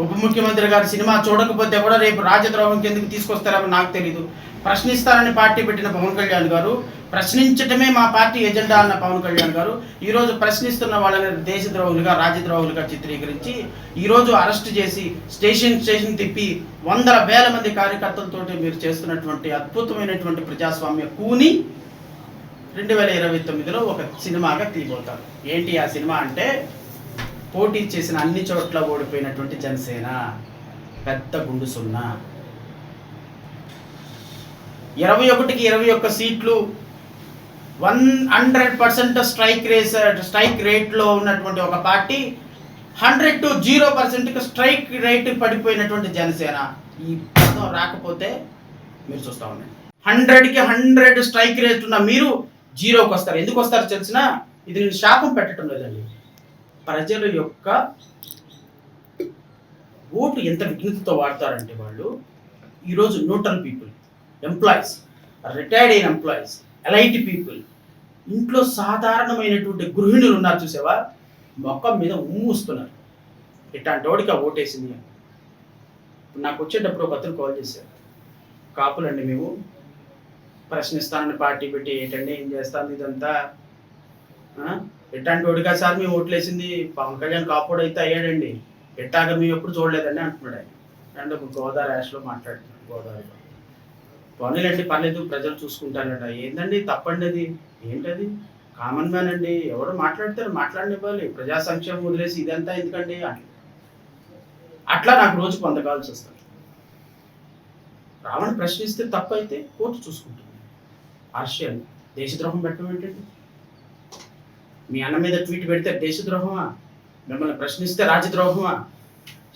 ఉప ముఖ్యమంత్రి గారి సినిమా చూడకపోతే కూడా రేపు రాజద్రోహం కిందకి తీసుకొస్తారని నాకు తెలీదు. ప్రశ్నిస్తారని పార్టీ పెట్టిన పవన్ కళ్యాణ్ గారు, ప్రశ్నించటమే మా పార్టీ ఎజెండా అన్న పవన్ కళ్యాణ్ గారు ఈరోజు ప్రశ్నిస్తున్న వాళ్ళని దేశద్రోహులుగా, రాజద్రోహులుగా చిత్రీకరించి ఈరోజు అరెస్ట్ చేసి స్టేషన్ తిప్పి వందల వేల మంది కార్యకర్తలతోటి మీరు చేస్తున్నటువంటి అద్భుతమైనటువంటి ప్రజాస్వామ్య కూని 2029లో ఒక సినిమాగా తీయబోతారు. ఏంటి ఆ సినిమా అంటే, పోటీ చేసిన అన్ని చోట్ల ఓడిపోయినటువంటి జనసేన పెద్ద గుండు సున్నా, 21కి 21 సీట్లు, 100% స్ట్రైక్ రేట్లో ఉన్నటువంటి ఒక పార్టీ, 100 to 0% స్ట్రైక్ రేట్ పడిపోయినటువంటి జనసేన. ఈ పదం రాకపోతే మీరు చూస్తూ ఉండండి. 100కి 100 స్ట్రైక్ రేట్ ఉన్న మీరు 0కి వస్తారు. ఎందుకు వస్తారు తెలిసిన? ఇది నేను శాపం పెట్టడం లేదండి. ప్రజల యొక్క ఓటు ఎంత విఘ్నతతో వాడతారంటే వాళ్ళు ఈరోజు న్యూట్రల్ పీపుల్, ఎంప్లాయీస్, రిటైర్డ్ అయిన ఎంప్లాయీస్, ఎలైట్ పీపుల్, ఇంట్లో సాధారణమైనటువంటి గృహిణులు ఉన్నారు చూసావా, మొక్కం మీద ఉమ్మూస్తున్నారు. ఇట్లాంటి వాడికి ఆ ఓటేసింది. నాకు వచ్చేటప్పుడు ఒక అతను కాల్ చేశారు, కాపులండి మేము, ప్రశ్నిస్తానని పార్టీ పెట్టి ఏంటండి ఏం చేస్తాను ఇదంతా, ఎట్లాంటి వాడిగా సార్ మేము ఓట్లేసింది, పవన్ కళ్యాణ్ కాపుడు అయితే అయ్యాడండి, ఎట్టాగా మేము ఎప్పుడు చూడలేదండి అంటున్నాడు ఆయన. అండ్ ఒక గోదావరి యాష్లో మాట్లాడుతున్నాడు, గోదావరిలో. పనులండి పర్లేదు ప్రజలు చూసుకుంటారట. ఏందండి తప్పండి, అది ఏంటది, కామన్ మ్యాన్ అండి, ఎవరు మాట్లాడతారు మాట్లాడనివ్వాలి, ప్రజా సంక్షేమం వదిలేసి ఇదంతా ఎందుకండి అట్లా నాకు రోజు 100 కాల్స్ వస్తాయి. రావణ ప్రశ్నిస్తే తప్పు అయితే కోర్టు చూసుకుంటుంది. ఆర్షియన్ దేశద్రోహం పెట్టడం ఏంటండి? మీ అన్న మీద ట్వీట్ పెడితే దేశద్రోహమా? మిమ్మల్ని ప్రశ్నిస్తే రాజద్రోహమా?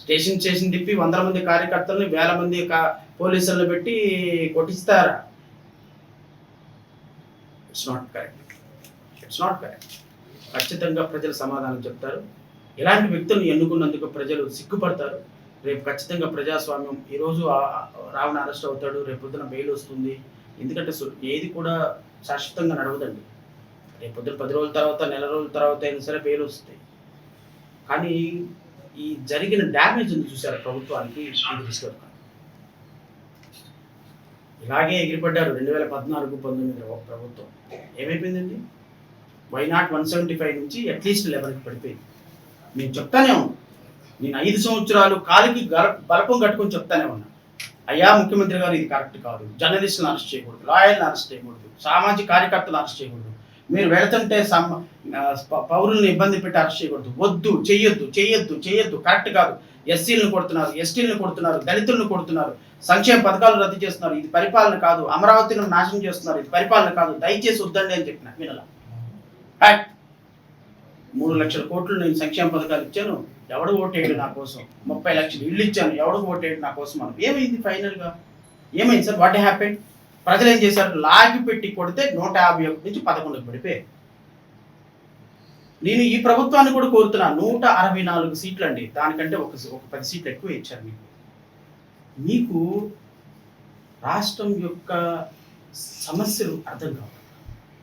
స్టేషన్ తిప్పి 100 మంది కార్యకర్తలని 1000 మంది పోలీసులను పెట్టి కొట్టిస్తారా? It's not correct. ఖచ్చితంగా ప్రజలు సమాధానం చెప్తారు. ఇలాంటి వ్యక్తులను ఎన్నుకున్నందుకు ప్రజలు సిగ్గుపడతారు. రేపు ఖచ్చితంగా ప్రజాస్వామ్యం, ఈరోజు రావణ అరెస్ట్ అవుతాడు, రేపు పొద్దున బెయిల్ వస్తుంది. ఎందుకంటే ఏది కూడా శాశ్వతంగా నడవదండి. రేపు పొద్దున 10 రోజుల తర్వాత, నెల రోజుల తర్వాత అయినా సరే బెయిల్ వస్తాయి. కానీ ఈ జరిగిన డ్యామేజ్ ఉంది చూసారు ప్రభుత్వానికి, ఇది రిస్క్. ఇలాగే ఎగిరిపడ్డారు 2014-19 ప్రభుత్వం. ఏమైపోయిందండి? వైనాట్ 175 నుంచి అట్లీస్ట్ 11కి పడిపోయింది. నేను చెప్తానే ఉన్నాను, నేను 5 సంవత్సరాలు కాలికి బలపం కట్టుకొని చెప్తానే ఉన్నా, అయ్యా ముఖ్యమంత్రి గారు ఇది కరెక్ట్ కాదు, జర్నలిస్టులను అరెస్ట్ చేయకూడదు, లాయర్లను అరెస్ట్ చేయకూడదు, సామాజిక కార్యకర్తలు అరెస్ట్ చేయకూడదు, మీరు వెళుతుంటే పౌరులను ఇబ్బంది పెట్టి అరెస్ట్ చేయకూడదు, వద్దు, చెయ్యొద్దు, కరెక్ట్ కాదు, ఎస్సీలను కొడుతున్నారు, ఎస్టీలను కొడుతున్నారు, దళితులను కొడుతున్నారు, సంక్షేమ పథకాలు రద్దు చేస్తున్నారు, ఇది పరిపాలన కాదు, అమరావతిని నాశనం చేస్తున్నారు, ఇది పరిపాలన కాదు, దయచేసి వద్దండి అని చెప్పిన వినలా. 3 లక్షల కోట్లు నేను సంక్షేమ పథకాలు ఇచ్చాను, ఎవడు ఓటేయడు నా కోసం, 30 లక్షలు ఇల్లు ఇచ్చాను, ఎవడు ఓటేయడు నా కోసం అని. ఏమైంది ఫైనల్గా? ఏమైంది సార్? What happened? ప్రజలు ఏం చేశారు? లాగి పెట్టి కొడితే 151 నుంచి 11కి పడిపోయాయి. నేను ఈ ప్రభుత్వాన్ని కూడా కోరుతున్నా, 164 సీట్లు అండి, దానికంటే ఒక 10 సీట్లు ఎక్కువ ఇచ్చారు మీకు రాష్ట్రం యొక్క సమస్యలు అర్థం కావు.